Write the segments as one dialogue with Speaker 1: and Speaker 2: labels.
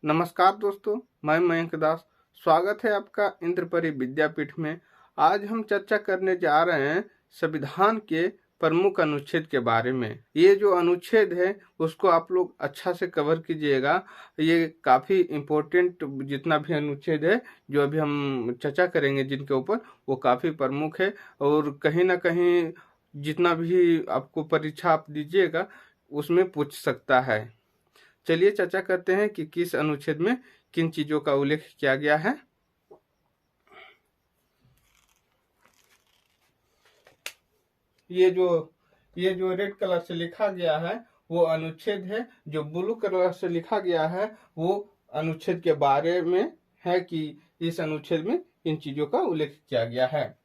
Speaker 1: नमस्कार दोस्तों, मैं मयंक दास। स्वागत है आपका इंद्रपरी विद्यापीठ में। आज हम चर्चा करने जा रहे हैं संविधान के प्रमुख अनुच्छेद के बारे में। ये जो अनुच्छेद है उसको आप लोग अच्छा से कवर कीजिएगा। ये काफ़ी इम्पोर्टेंट, जितना भी अनुच्छेद है जो अभी हम चर्चा करेंगे जिनके ऊपर, वो काफ़ी प्रमुख है और कहीं ना कहीं जितना भी आपको परीक्षा आप दीजिएगा उसमें पूछ सकता है। चलिए चर्चा करते हैं कि किस अनुच्छेद में किन चीजों का उल्लेख किया गया है। ये जो रेड कलर से लिखा गया है वो अनुच्छेद है। जो ब्लू कलर से लिखा गया है वो अनुच्छेद के बारे में है कि इस अनुच्छेद में इन चीजों का उल्लेख किया गया है।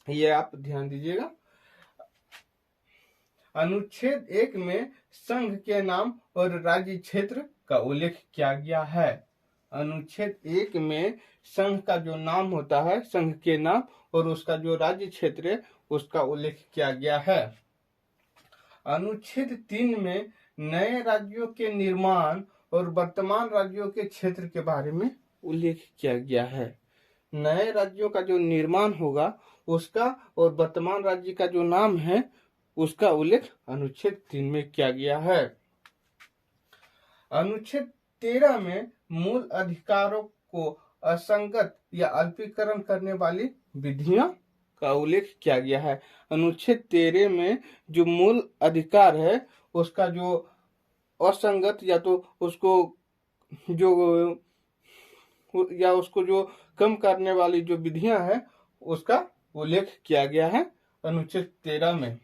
Speaker 1: ये आप ध्यान दीजिएगा। अनुच्छेद 1 में संघ के नाम और राज्य क्षेत्र का उल्लेख किया गया है। अनुच्छेद 1 में संघ का जो नाम होता है, संघ के नाम, और उसका जो राज्य क्षेत्र है उसका उल्लेख किया गया है। अनुच्छेद 3 में नए राज्यों के निर्माण और वर्तमान राज्यों के क्षेत्र के बारे में उल्लेख किया गया है। नए राज्यों का जो निर्माण होगा उसका और वर्तमान राज्य का जो नाम है उसका उल्लेख अनुच्छेद 3 में किया गया है। अनुच्छेद 13 में मूल अधिकारों को असंगत या अल्पीकरण करने वाली विधियां का उल्लेख किया गया है। अनुच्छेद 13 में जो मूल अधिकार है उसका जो असंगत या तो उसको जो कम करने वाली जो विधियां हैं उसका उल्लेख किया गया है अनुच्छेद 13 में।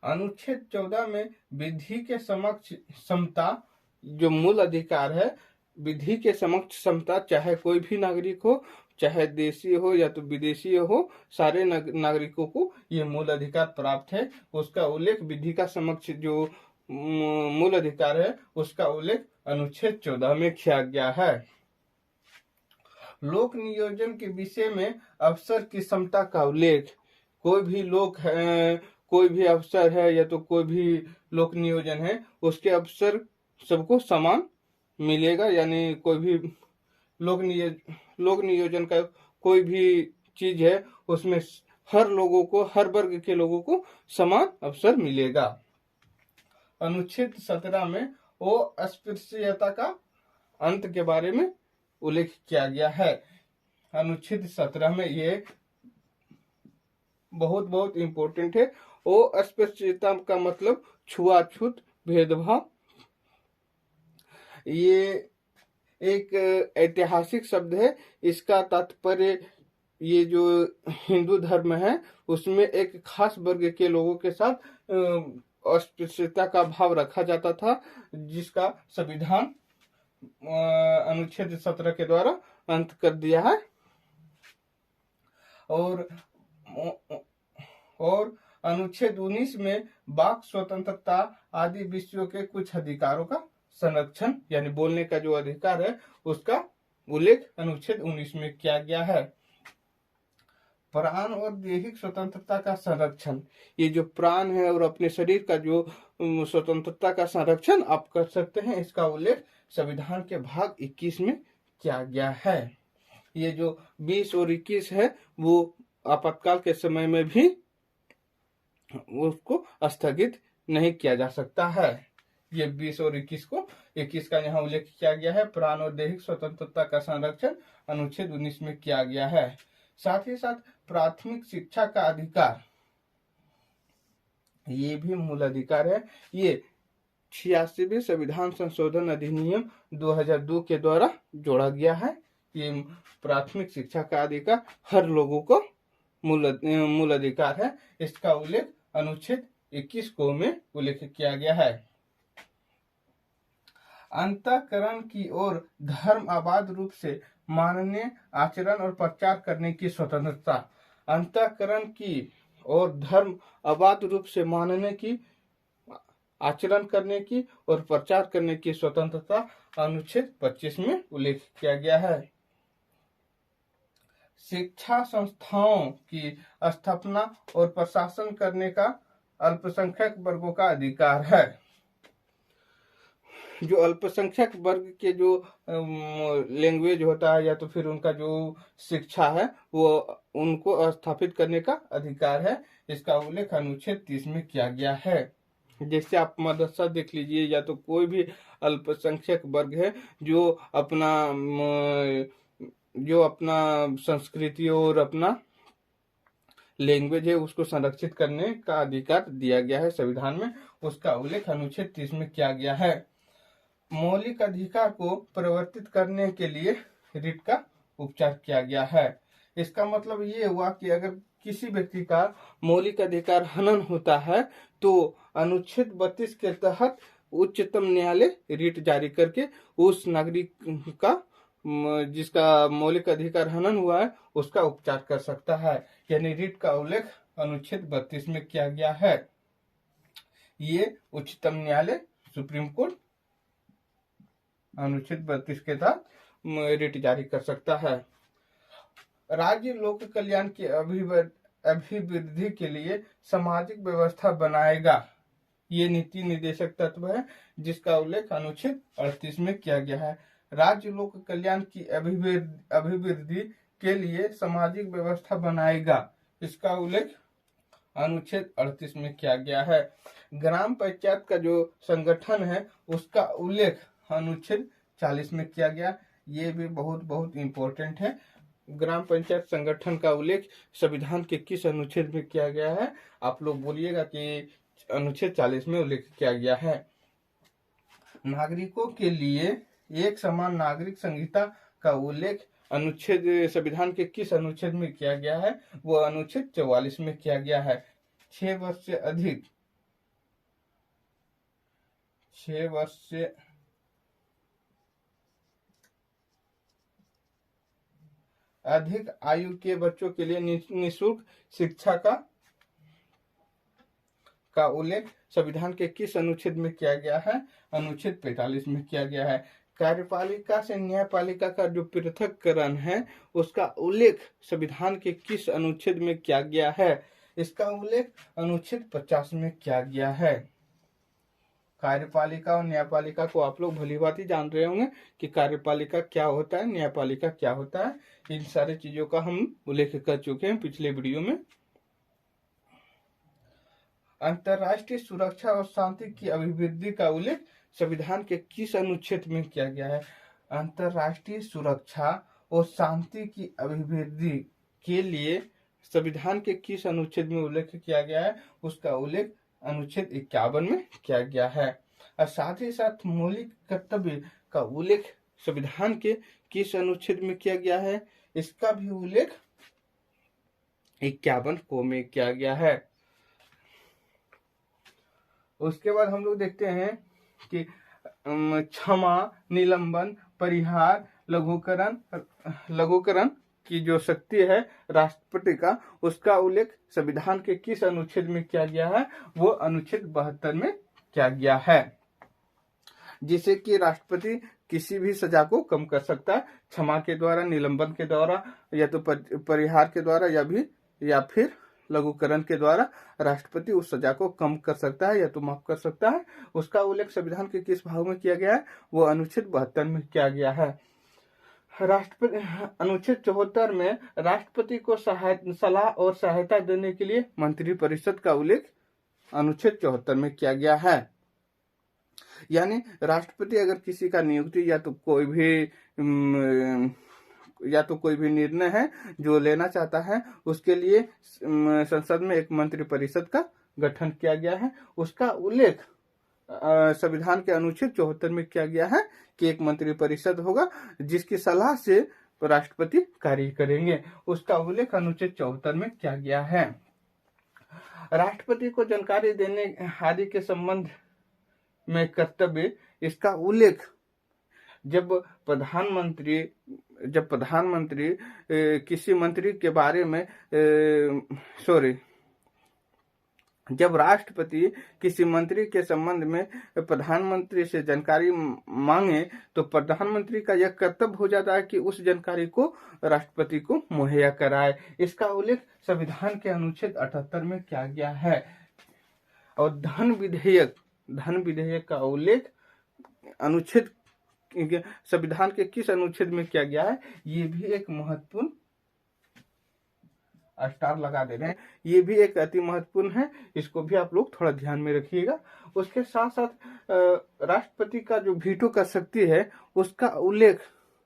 Speaker 1: अनुच्छेद 14 में विधि के समक्ष समता, जो मूल अधिकार है, विधि के समक्ष समता, चाहे कोई भी नागरिक हो, चाहे देशी हो या तो विदेशी हो, सारे नागरिकों को ये मूल अधिकार प्राप्त है। उसका उल्लेख विधि का समक्ष जो मूल अधिकार है उसका उल्लेख अनुच्छेद 14 में किया गया है। लोक नियोजन के विषय में अफसर की क्षमता का उल्लेख, कोई भी लोक है, कोई भी अफसर है या तो कोई भी लोक नियोजन है, उसके अफसर सबको समान मिलेगा। यानी कोई भी लोक नियोजन का कोई भी चीज है उसमें हर लोगों को, हर वर्ग के लोगों को समान अवसर मिलेगा। अनुच्छेद 17 में अस्पृश्यता का अंत के बारे में उल्लेख किया गया है। अनुच्छेद 17 में ये बहुत इम्पोर्टेंट है। अस्पृश्यता का मतलब छुआछूत, भेदभाव। ये एक ऐतिहासिक शब्द है। इसका तात्पर्य ये जो हिंदू धर्म है उसमें एक खास वर्ग के लोगों के साथ अस्पृश्यता का भाव रखा जाता था, जिसका संविधान अनुच्छेद 17 के द्वारा अंत कर दिया है। और अनुच्छेद 19 में वाक स्वतंत्रता आदि विषयों के कुछ अधिकारों का संरक्षण, यानी बोलने का जो अधिकार है उसका उल्लेख अनुच्छेद 19 में किया गया है। प्राण और दैहिक स्वतंत्रता का संरक्षण, ये जो प्राण है और अपने शरीर का जो स्वतंत्रता का संरक्षण आप कर सकते हैं, इसका उल्लेख संविधान के भाग 21 में किया गया है। ये जो 20 और 21 है वो आपातकाल के समय में भी उसको स्थगित नहीं किया जा सकता है। ये 20 और 21 का यहाँ उल्लेख किया गया है। प्राण और दैहिक स्वतंत्रता का संरक्षण अनुच्छेद 19 में किया गया है। साथ ही साथ प्राथमिक शिक्षा का अधिकार, ये भी मूल अधिकार है। ये 86वें संविधान संशोधन अधिनियम 2002 के द्वारा जोड़ा गया है। ये प्राथमिक शिक्षा का अधिकार हर लोगों को मूल अधिकार है। इसका उल्लेख अनुच्छेद 21 को में उल्लेख किया गया है। अंतःकरण की ओर धर्म आबाद रूप से मानने, आचरण और प्रचार करने की स्वतंत्रता। अंतःकरण की और धर्म आबाद रूप से मानने की, आचरण करने की और प्रचार करने की स्वतंत्रता अनुच्छेद 25 में उल्लेख किया गया है। शिक्षा संस्थाओं की स्थापना और प्रशासन करने का अल्पसंख्यक वर्गों का अधिकार है। जो अल्पसंख्यक वर्ग के जो लैंग्वेज होता है या तो फिर उनका जो शिक्षा है वो उनको स्थापित करने का अधिकार है। इसका उल्लेख अनुच्छेद 30 में किया गया है। जैसे आप मदरसा देख लीजिए या तो कोई भी अल्पसंख्यक वर्ग है जो अपना संस्कृति और अपना लैंग्वेज है उसको संरक्षित करने का अधिकार दिया गया है संविधान में, उसका उल्लेख अनुच्छेद 30 में किया गया है। मौलिक अधिकार को परिवर्तित करने के लिए रिट का उपचार किया गया है। इसका मतलब ये हुआ कि अगर किसी व्यक्ति का मौलिक अधिकार हनन होता है तो अनुच्छेद 32 के तहत उच्चतम न्यायालय रिट जारी करके उस नागरिक का जिसका मौलिक अधिकार हनन हुआ है उसका उपचार कर सकता है। यानी रिट का उल्लेख अनुच्छेद 32 में किया गया है। ये उच्चतम न्यायालय सुप्रीम कोर्ट अनुच्छेद 32 के तहत रिट जारी कर सकता है। राज्य लोक कल्याण की अभिवृद्धि के लिए सामाजिक व्यवस्था बनाएगा, ये नीति निर्देशक तत्व है जिसका उल्लेख अनुच्छेद 38 में किया गया है। राज्य लोक कल्याण की अभिवृद्धि के लिए सामाजिक व्यवस्था बनाएगा, इसका उल्लेख अनुच्छेद 38 में किया गया है। ग्राम पंचायत का जो संगठन है उसका उल्लेख अनुच्छेद 40 में किया गया, ये भी बहुत इम्पोर्टेंट है। ग्राम पंचायत संगठन का उल्लेख संविधान के किस अनुच्छेद में किया गया है? आप लोग बोलिएगा कि अनुच्छेद 40 में उल्लेख किया गया है। नागरिकों के लिए एक समान नागरिक संहिता का उल्लेख अनुच्छेद संविधान के किस अनुच्छेद में किया गया है? वो अनुच्छेद 44 में किया गया है। 6 वर्ष से अधिक आयु के बच्चों के लिए निःशुल्क शिक्षा का उल्लेख संविधान के किस अनुच्छेद में किया गया है? अनुच्छेद 45 में किया गया है। कार्यपालिका से न्यायपालिका का जो पृथक्करण है उसका उल्लेख संविधान के किस अनुच्छेद में किया गया है? इसका उल्लेख अनुच्छेद 50 में किया गया है। कार्यपालिका और न्यायपालिका को आप लोग भली भांति जान रहे होंगे कि कार्यपालिका क्या होता है, न्यायपालिका क्या होता है। इन सारी चीजों का हम उल्लेख कर चुके हैं पिछले वीडियो में। अंतर्राष्ट्रीय सुरक्षा और शांति की अभिवृद्धि का उल्लेख संविधान के किस अनुच्छेद में किया गया है? अंतर्राष्ट्रीय सुरक्षा और शांति की अभिवृद्धि के लिए संविधान के किस अनुच्छेद में उल्लेख किया गया है? उसका उल्लेख अनुच्छेद 51 में किया गया है। और साथ ही साथ मौलिक कर्तव्य का उल्लेख संविधान के किस अनुच्छेद में किया गया है? इसका भी उल्लेख 51 को में किया गया है। उसके बाद हम लोग देखते हैं कि क्षमा, निलंबन, परिहार, लघुकरण की जो शक्ति है राष्ट्रपति का, उसका उल्लेख संविधान के किस अनुच्छेद में किया गया है? वो अनुच्छेद 72 में किया गया है, जिसे कि राष्ट्रपति किसी भी सजा को कम कर सकता है, क्षमा के द्वारा, निलंबन के द्वारा, या तो परिहार के द्वारा या फिर लघुकरण के द्वारा राष्ट्रपति उस सजा को कम कर सकता है या तो माफ कर सकता है। उसका उल्लेख संविधान के किस भाग में किया गया है? वो अनुच्छेद 72 में किया गया है। राष्ट्रपति अनुच्छेद 74 में राष्ट्रपति को सलाह और सहायता देने के लिए मंत्रिपरिषद का उल्लेख अनुच्छेद 74 में किया गया है। यानी राष्ट्रपति अगर किसी का नियुक्ति या तो कोई भी निर्णय है जो लेना चाहता है उसके लिए संसद में एक मंत्रिपरिषद का गठन किया गया है। उसका उल्लेख संविधान के अनुच्छेद 74 में किया गया है कि एक मंत्रिपरिषद होगा जिसकी सलाह से राष्ट्रपति कार्य करेंगे। उसका उल्लेख अनुच्छेद 74 में किया गया है। राष्ट्रपति को जानकारी देने आदि के संबंध में कर्तव्य, इसका उल्लेख जब प्रधानमंत्री किसी मंत्री के बारे में जब राष्ट्रपति किसी मंत्री के संबंध में प्रधानमंत्री से जानकारी मांगे तो प्रधानमंत्री का यह कर्तव्य हो जाता है कि उस जानकारी को राष्ट्रपति को मुहैया कराए। इसका उल्लेख संविधान के अनुच्छेद 78 में किया गया है। और धन विधेयक का उल्लेख अनुच्छेद संविधान के किस अनुच्छेद में किया गया है, ये भी एक महत्वपूर्ण, स्टार लगा दे रहे हैं, ये भी एक अति महत्वपूर्ण है, इसको भी आप लोग थोड़ा ध्यान में रखिएगा। उसके साथ साथ राष्ट्रपति का जो वीटो का शक्ति है उसका उल्लेख,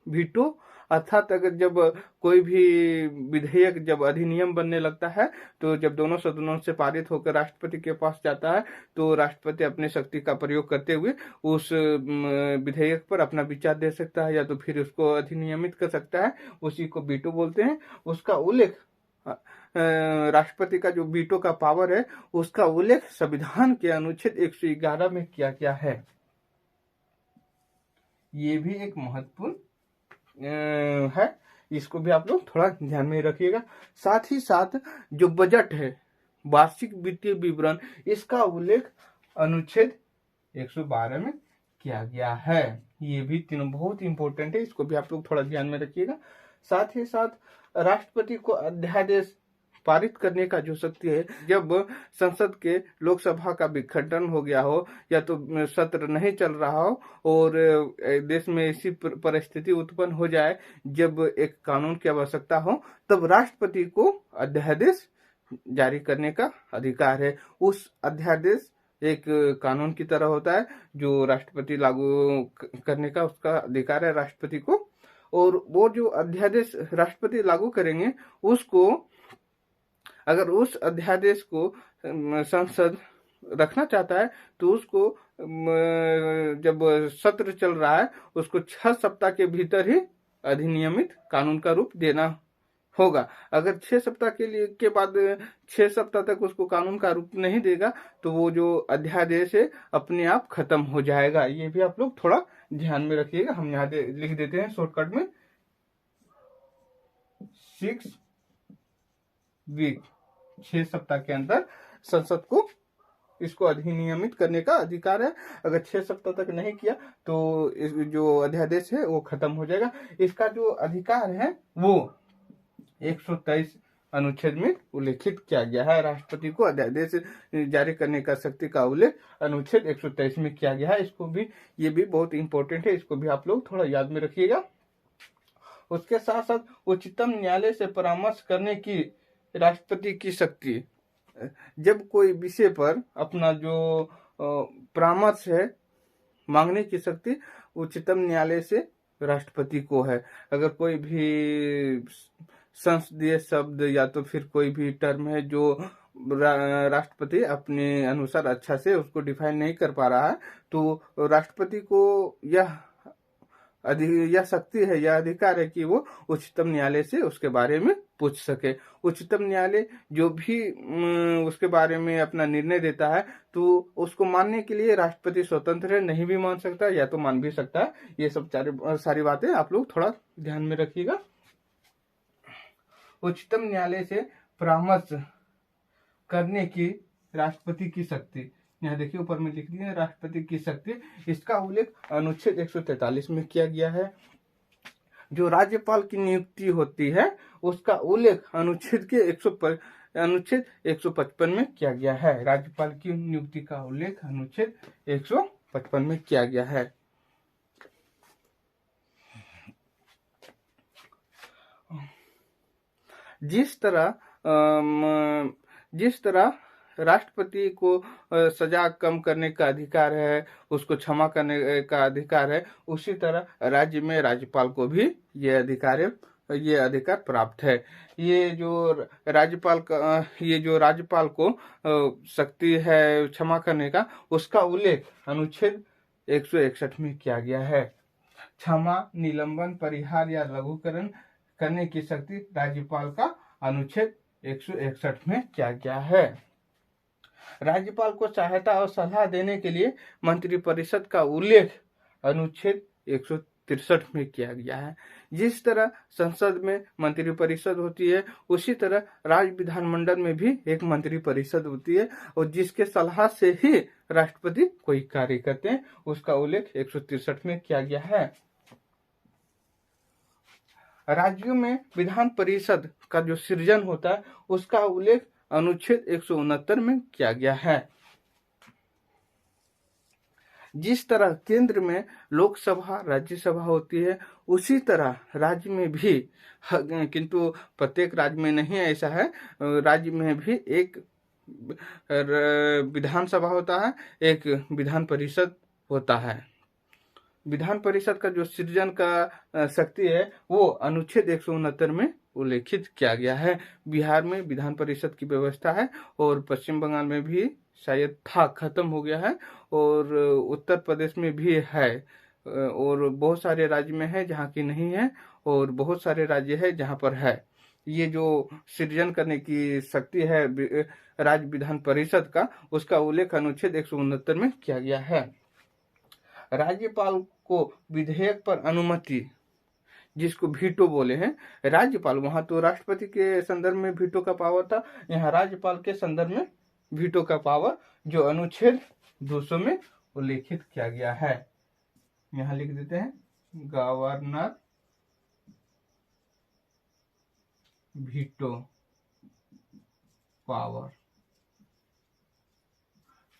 Speaker 1: वीटो अर्थात अगर जब कोई भी विधेयक जब अधिनियम बनने लगता है तो जब दोनों सदनों से पारित होकर राष्ट्रपति के पास जाता है तो राष्ट्रपति अपने शक्ति का प्रयोग करते हुए उस विधेयक पर अपना विचार दे सकता है या तो फिर उसको अधिनियमित कर सकता है, उसी को वीटो बोलते हैं। उसका उल्लेख राष्ट्रपति का जो वीटो का पावर है उसका उल्लेख संविधान के अनुच्छेद 111 में किया गया है। ये भी एक महत्वपूर्ण है, इसको भी आप लोग थोड़ा ध्यान में रखिएगा। साथ ही साथ जो बजट है, वार्षिक वित्तीय विवरण, इसका उल्लेख अनुच्छेद 112 में किया गया है। ये भी तीनों बहुत इंपॉर्टेंट है, इसको भी आप लोग थोड़ा ध्यान में रखिएगा। साथ ही साथ राष्ट्रपति को अध्यादेश पारित करने का जो शक्ति है, जब संसद के लोकसभा का विघटन हो गया हो या तो सत्र नहीं चल रहा हो और देश में ऐसी परिस्थिति उत्पन्न हो जाए जब एक कानून की आवश्यकता हो, तब राष्ट्रपति को अध्यादेश जारी करने का अधिकार है। उस अध्यादेश एक कानून की तरह होता है जो राष्ट्रपति लागू करने का उसका अधिकार है राष्ट्रपति को, और वो जो अध्यादेश राष्ट्रपति लागू करेंगे उसको, अगर उस अध्यादेश को संसद रखना चाहता है तो उसको जब सत्र चल रहा है उसको 6 सप्ताह के भीतर ही अधिनियमित कानून का रूप देना होगा। अगर 6 सप्ताह के बाद 6 सप्ताह तक उसको कानून का रूप नहीं देगा तो वो जो अध्यादेश है अपने आप खत्म हो जाएगा। ये भी आप लोग थोड़ा ध्यान में रखिएगा। हम यहाँ लिख देते हैं शॉर्टकट में 6 वीक, 6 सप्ताह के अंदर संसद को इसको अधिनियमित करने का अधिकार है। अगर 6 सप्ताह तक नहीं किया तो इस जो अध्यादेश है वो खत्म हो जाएगा। इसका जो अधिकार है वो 123 अनुच्छेद में उल्लेखित किया गया है। राष्ट्रपति को अध्यादेश जारी करने का शक्ति का उल्लेख अनुच्छेद 123 में किया गया है। इसको भी, ये भी बहुत इंपॉर्टेंट है, इसको भी आप लोग थोड़ा याद में रखिएगा। उसके साथ साथ उच्चतम न्यायालय से परामर्श करने की राष्ट्रपति की शक्ति, जब कोई विषय पर अपना जो परामर्श है मांगने की शक्ति उच्चतम न्यायालय से राष्ट्रपति को है। अगर कोई भी संसदीय शब्द या तो फिर कोई भी टर्म है जो राष्ट्रपति अपने अनुसार अच्छा से उसको डिफाइन नहीं कर पा रहा है तो राष्ट्रपति को यह शक्ति है, यह अधिकार है कि वो उच्चतम न्यायालय से उसके बारे में पूछ सके। उच्चतम न्यायालय जो भी उसके बारे में अपना निर्णय देता है तो उसको मानने के लिए राष्ट्रपति स्वतंत्र है, नहीं भी मान सकता या तो मान भी सकता है। ये सब सारी बातें आप लोग थोड़ा ध्यान में रखिएगा। उच्चतम न्यायालय से परामर्श करने की राष्ट्रपति की शक्ति, यहाँ देखिए ऊपर में लिख दिया है राष्ट्रपति की शक्ति, इसका उल्लेख अनुच्छेद 143 में किया गया है। जो राज्यपाल की नियुक्ति होती है उसका उल्लेख अनुच्छेद 155 में किया गया है। राज्यपाल की नियुक्ति का उल्लेख अनुच्छेद 155 में किया गया है। जिस तरह राष्ट्रपति को सजा कम करने का अधिकार है, उसको क्षमा करने का अधिकार है, उसी तरह राज्य में राज्यपाल को भी ये अधिकार प्राप्त है। ये जो राज्यपाल को शक्ति है क्षमा करने का, उसका उल्लेख अनुच्छेद 161 में किया गया है। क्षमा, निलंबन, परिहार या लघुकरण करने की शक्ति राज्यपाल का अनुच्छेद 161 में किया गया है। राज्यपाल को सहायता और सलाह देने के लिए मंत्रिपरिषद का उल्लेख अनुच्छेद 163 में किया गया है। जिस तरह संसद में मंत्रिपरिषद होती है उसी तरह राज्य विधानमंडल में भी एक मंत्रिपरिषद होती है और जिसके सलाह से ही राष्ट्रपति कोई कार्य करते हैं, उसका उल्लेख 163 में किया गया है। राज्यों में विधान परिषद का जो सृजन होता है उसका उल्लेख अनुच्छेद 169 में किया गया है। जिस तरह केंद्र में लोकसभा राज्यसभा होती है, उसी तरह राज्य में भी, किंतु प्रत्येक राज्य में नहीं ऐसा है, राज्य में भी एक विधानसभा होता है, एक विधान परिषद होता है। विधान परिषद का जो सृजन का शक्ति है वो अनुच्छेद 169 में उल्लेखित किया गया है। बिहार में विधान परिषद की व्यवस्था है और पश्चिम बंगाल में भी शायद था, खत्म हो गया है, और उत्तर प्रदेश में भी है, और बहुत सारे राज्य में है जहाँ की नहीं है, और बहुत सारे राज्य है जहाँ पर है। ये जो सृजन करने की शक्ति है राज्य विधान परिषद का, उसका उल्लेख अनुच्छेद 169 में किया गया है। राज्यपाल को विधेयक पर अनुमति, जिसको वीटो बोले हैं, राज्यपाल, वहां तो राष्ट्रपति के संदर्भ में वीटो का पावर था, यहाँ राज्यपाल के संदर्भ में वीटो का पावर जो अनुच्छेद 200 में उल्लेखित किया गया है। यहाँ लिख देते हैं गवर्नर वीटो पावर,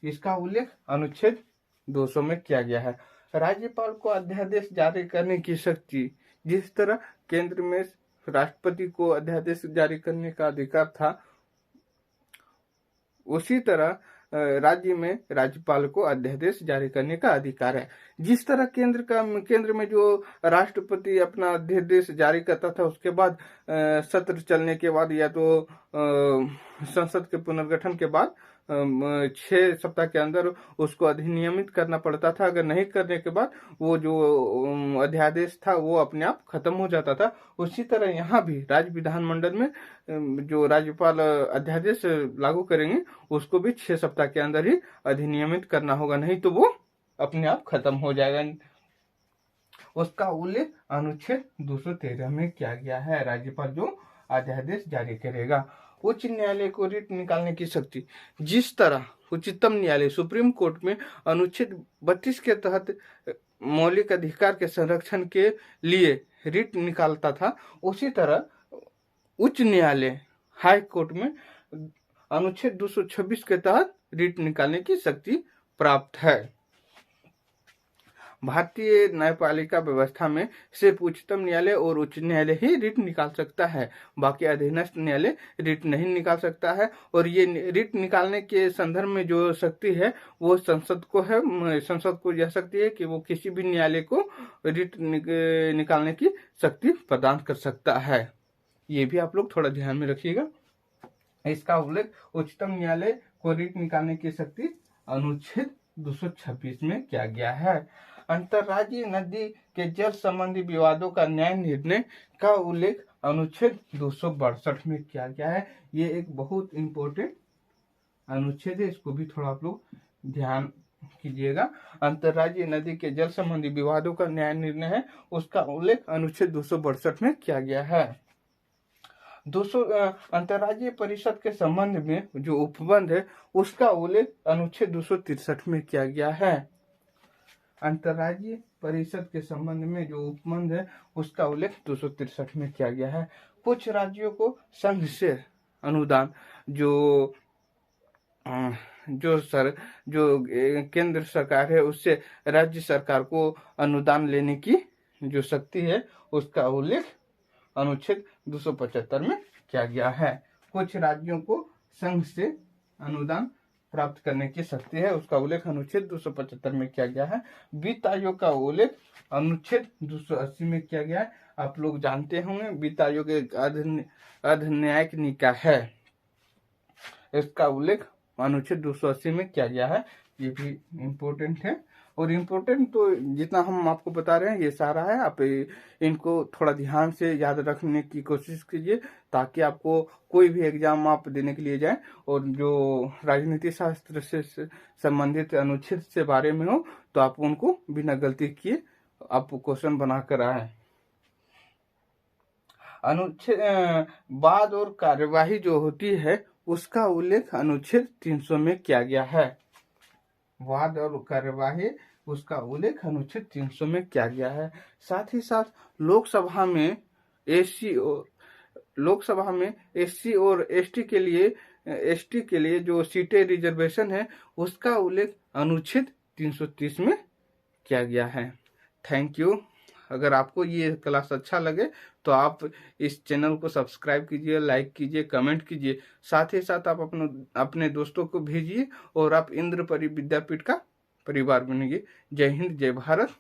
Speaker 1: इसका उल्लेख अनुच्छेद 200 में किया गया है। राज्यपाल को अध्यादेश जारी करने की शक्ति, जिस तरह केंद्र में राष्ट्रपति को अध्यादेश जारी करने का अधिकार था, उसी तरह राज्य में राज्यपाल को अध्यादेश जारी करने का अधिकार है। जिस तरह केंद्र में जो राष्ट्रपति अपना अध्यादेश जारी करता था, उसके बाद सत्र चलने के बाद या तो संसद के पुनर्गठन के बाद 6 सप्ताह के अंदर उसको अधिनियमित करना पड़ता था। अगर नहीं करने के बाद वो जो अध्यादेश था वो अपने आप खत्म हो जाता था। उसी तरह यहाँ भी राज्य विधानमंडल में जो राज्यपाल अध्यादेश लागू करेंगे उसको भी 6 सप्ताह के अंदर ही अधिनियमित करना होगा, नहीं तो वो अपने आप खत्म हो जाएगा। उसका उल्लेख अनुच्छेद 213 में किया गया है। राज्यपाल जो अध्यादेश जारी करेगा। उच्च न्यायालय को रिट निकालने की शक्ति, जिस तरह उच्चतम न्यायालय सुप्रीम कोर्ट में अनुच्छेद 32 के तहत मौलिक अधिकार के संरक्षण के लिए रिट निकालता था, उसी तरह उच्च न्यायालय हाई कोर्ट में अनुच्छेद 226 के तहत रिट निकालने की शक्ति प्राप्त है। भारतीय न्यायपालिका व्यवस्था में सिर्फ उच्चतम न्यायालय और उच्च न्यायालय ही रिट निकाल सकता है, बाकी अधीनस्थ न्यायालय रिट नहीं निकाल सकता है। और ये रिट निकालने के संदर्भ में जो शक्ति है वो संसद को है। संसद को यह शक्ति है कि वो किसी भी न्यायालय को रिट निकालने की शक्ति प्रदान कर सकता है। ये भी आप लोग थोड़ा ध्यान में रखिएगा। इसका उल्लेख उच्चतम न्यायालय को रिट निकालने की शक्ति अनुच्छेद 226 में किया गया है। अंतर्राज्यीय नदी के जल संबंधी विवादों का न्याय निर्णय का उल्लेख अनुच्छेद 262 में किया गया है। ये एक बहुत इंपॉर्टेंट अनुच्छेद है, इसको भी थोड़ा आप लोग ध्यान कीजिएगा। अंतर्राज्यीय नदी के जल संबंधी विवादों का न्याय निर्णय है, उसका उल्लेख अनुच्छेद 262 में किया गया है। अंतर्राज्यीय परिषद के संबंध में जो उपबंध है उसका उल्लेख अनुच्छेद 263 में किया गया है। अंतर्राज्यीय परिषद के संबंध में जो उपबंध है उसका उल्लेख 263 में किया गया है। कुछ राज्यों को संघ से अनुदान, जो केंद्र सरकार है उससे राज्य सरकार को अनुदान लेने की जो शक्ति है उसका उल्लेख अनुच्छेद 275 में किया गया है। कुछ राज्यों को संघ से अनुदान प्राप्त करने की शक्ति है, उसका उल्लेख अनुच्छेद 275 में किया गया है। वित्त आयोग का उल्लेख अनुच्छेद 280 में किया गया है। आप लोग जानते होंगे वित्त आयोग एक अर्धन्यायिक निकाय है, इसका उल्लेख अनुच्छेद 280 में किया गया है। ये भी इम्पोर्टेंट है, और इम्पोर्टेंट तो जितना हम आपको बता रहे हैं ये सारा है। आप इनको थोड़ा ध्यान से याद रखने की कोशिश कीजिए ताकि आपको कोई भी एग्जाम आप देने के लिए जाए और जो राजनीति शास्त्र से संबंधित अनुच्छेद से बारे में हो तो आप उनको बिना गलती किए आप क्वेश्चन बना कर आए। अनुच्छेद वाद और कार्यवाही जो होती है उसका उल्लेख अनुच्छेद 300 में किया गया है। वाद और कार्यवाही उसका उल्लेख अनुच्छेद 300 में किया गया है। साथ ही साथ लोकसभा में एससी और एसटी के लिए जो सीटें रिजर्वेशन है उसका उल्लेख अनुच्छेद 330 में किया गया है। Thank you. अगर आपको ये क्लास अच्छा लगे तो आप इस चैनल को सब्सक्राइब कीजिए, लाइक कीजिए, कमेंट कीजिए। साथ ही साथ आप अपने दोस्तों को भेजिए और आप इंद्रपरी विद्यापीठ का परिवार बनेंगे। जय हिंद, जय भारत।